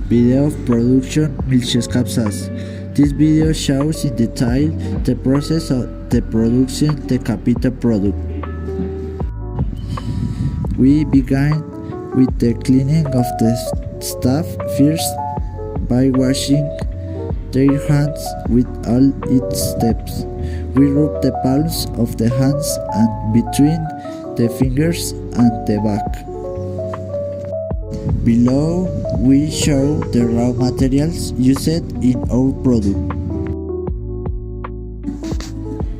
Video of production MILKCHESKAP SAS. This video shows in detail the process of the production the capital product. We begin with the cleaning of the staff first by washing their hands with all its steps. We rub the palms of the hands and between the fingers and the back. Below, we show the raw materials used in our product.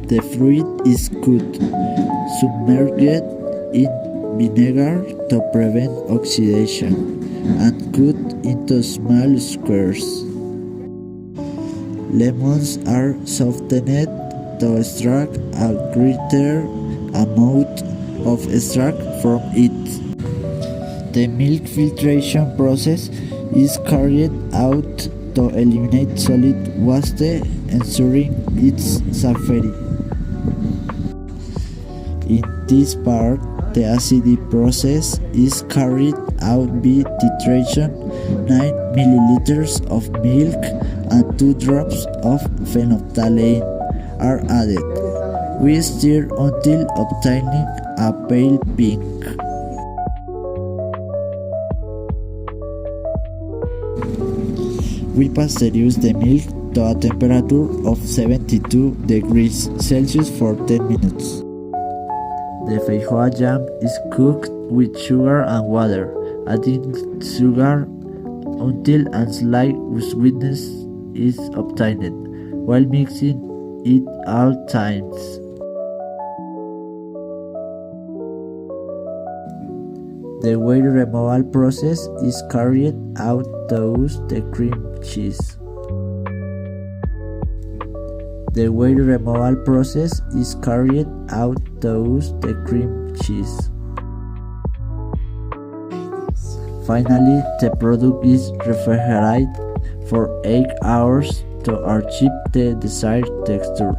The fruit is cut, submerged in vinegar to prevent oxidation, and cut into small squares. Lemons are softened to extract a greater amount of extract from it. The milk filtration process is carried out to eliminate solid waste, ensuring its safety. In this part, the acidic process is carried out by titration. 9 milliliters of milk and 2 drops of phenolphthalein are added. We stir until obtaining a pale pink. We pasteurize the milk to a temperature of 72 degrees Celsius for 10 minutes. The feijoa jam is cooked with sugar and water, adding sugar until a slight sweetness is obtained, while mixing it all times. The weight removal process is carried out to use the cream cheese. The weight removal process is carried out to use the cream cheese. Finally, the product is refrigerated for 8 hours to achieve the desired texture.